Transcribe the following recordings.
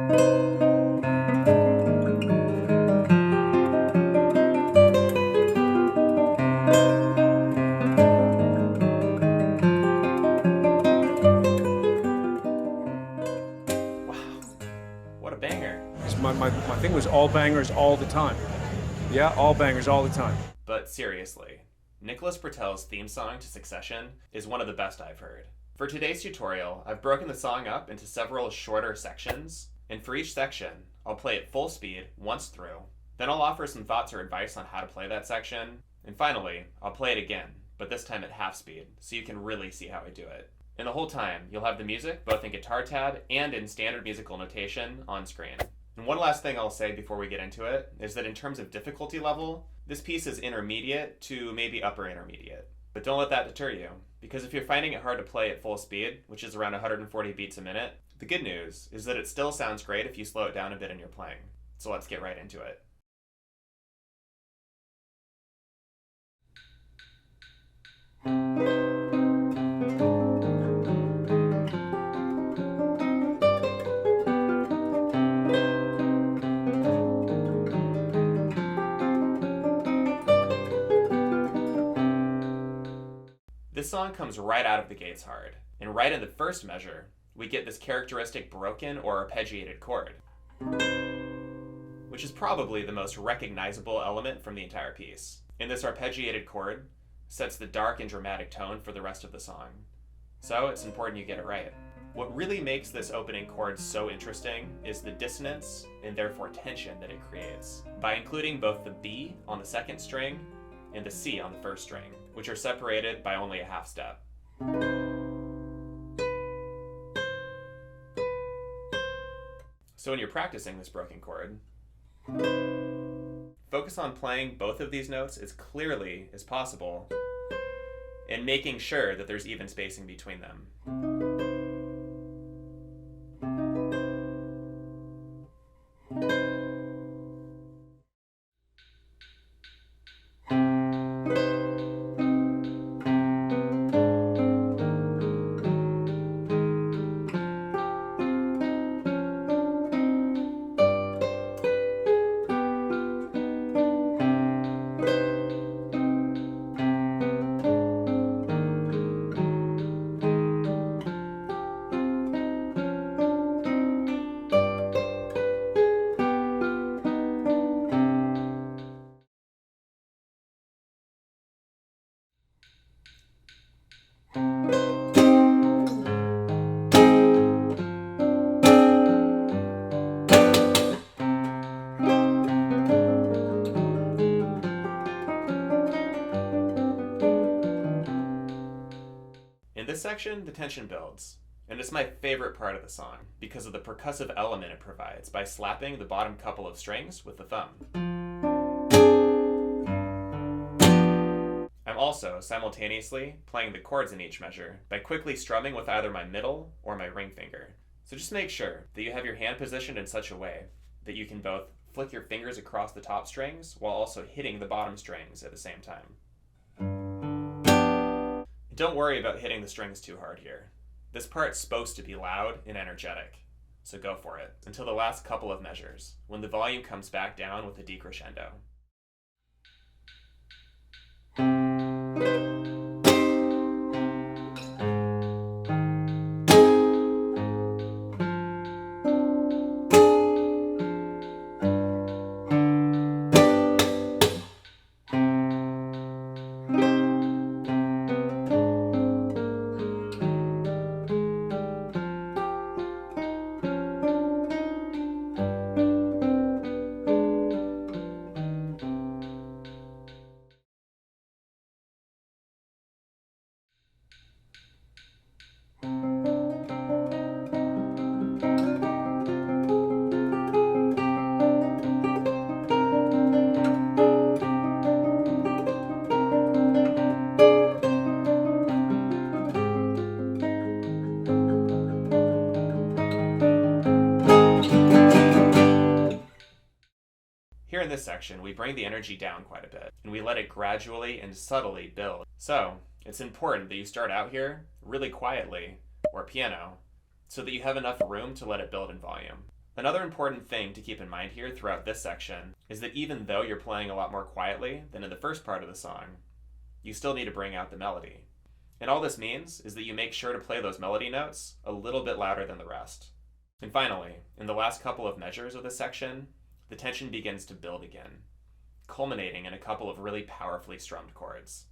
What a banger. My thing was all bangers all the time. Yeah, all bangers all the time. But seriously, Nicholas Britell's theme song to Succession is one of the best I've heard. For today's tutorial, I've broken the song up into several shorter sections, and for each section, I'll play it full speed once through. Then I'll offer some thoughts or advice on how to play that section, and finally, I'll play it again, but this time at half speed, so you can really see how I do it. And the whole time, you'll have the music, both in guitar tab and in standard musical notation, on screen. And one last thing I'll say before we get into it is that in terms of difficulty level, this piece is intermediate to maybe upper intermediate. But don't let that deter you, because if you're finding it hard to play at full speed, which is around 140 beats a minute, the good news is that it still sounds great if you slow it down a bit in your playing. So let's get right into it. This song comes right out of the gates hard, and right in the first measure, we get this characteristic broken or arpeggiated chord, which is probably the most recognizable element from the entire piece. And this arpeggiated chord sets the dark and dramatic tone for the rest of the song. So it's important you get it right. What really makes this opening chord so interesting is the dissonance and therefore tension that it creates by including both the B on the second string and the C on the first string, which are separated by only a half step. So when you're practicing this broken chord, focus on playing both of these notes as clearly as possible and making sure that there's even spacing between them. In this section, the tension builds, and it's my favorite part of the song because of the percussive element it provides by slapping the bottom couple of strings with the thumb. I'm also simultaneously playing the chords in each measure by quickly strumming with either my middle or my ring finger. So just make sure that you have your hand positioned in such a way that you can both flick your fingers across the top strings while also hitting the bottom strings at the same time. Don't worry about hitting the strings too hard here. This part's supposed to be loud and energetic, so go for it until the last couple of measures, when the volume comes back down with a decrescendo. Here in this section, we bring the energy down quite a bit, and we let it gradually and subtly build. So, it's important that you start out here really quietly, or piano, so that you have enough room to let it build in volume. Another important thing to keep in mind here throughout this section is that even though you're playing a lot more quietly than in the first part of the song, you still need to bring out the melody. And all this means is that you make sure to play those melody notes a little bit louder than the rest. And finally, in the last couple of measures of this section, the tension begins to build again, culminating in a couple of really powerfully strummed chords.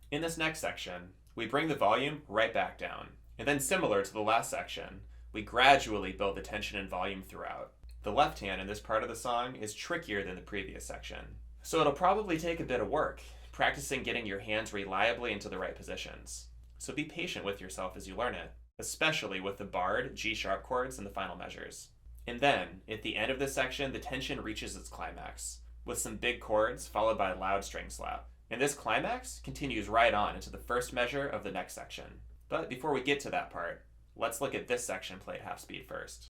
In this next section, we bring the volume right back down, and then similar to the last section, we gradually build the tension and volume throughout. The left hand in this part of the song is trickier than the previous section, so it'll probably take a bit of work, practicing getting your hands reliably into the right positions. So be patient with yourself as you learn it, especially with the barred G-sharp chords in the final measures. And then, at the end of this section, the tension reaches its climax, with some big chords followed by a loud string slap. And this climax continues right on into the first measure of the next section. But before we get to that part, let's look at this section played half speed first.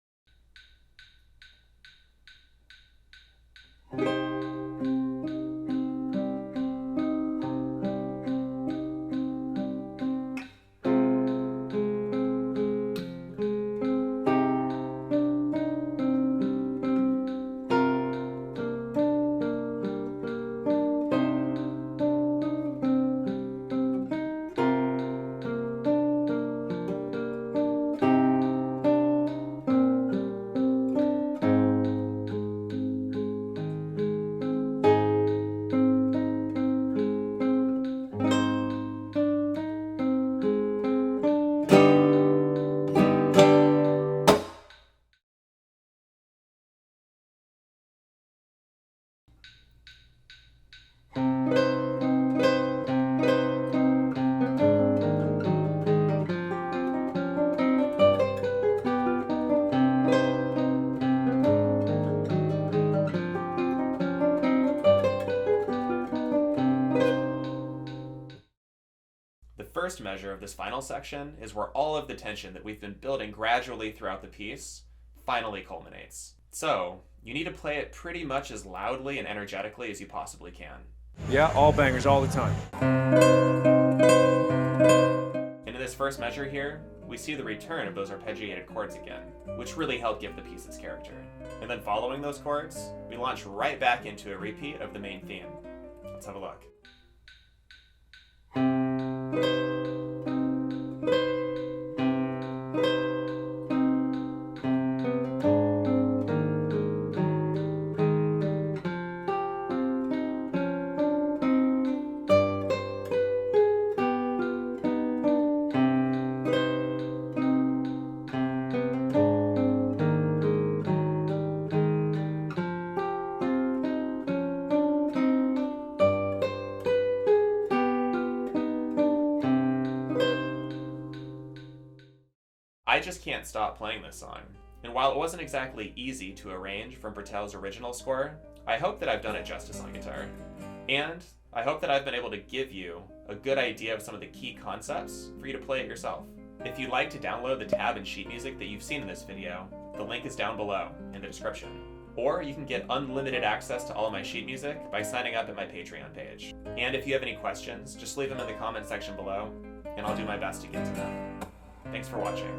The first measure of this final section is where all of the tension that we've been building gradually throughout the piece finally culminates. So, you need to play it pretty much as loudly and energetically as you possibly can. Yeah, all bangers all the time. And in this first measure here, we see the return of those arpeggiated chords again, which really help give the piece its character. And then following those chords, we launch right back into a repeat of the main theme. Let's have a look. I just can't stop playing this song. And while it wasn't exactly easy to arrange from Britell's original score, I hope that I've done it justice on guitar. And I hope that I've been able to give you a good idea of some of the key concepts for you to play it yourself. If you'd like to download the tab and sheet music that you've seen in this video, the link is down below in the description. Or you can get unlimited access to all of my sheet music by signing up at my Patreon page. And if you have any questions, just leave them in the comment section below, and I'll do my best to get to them. Thanks for watching.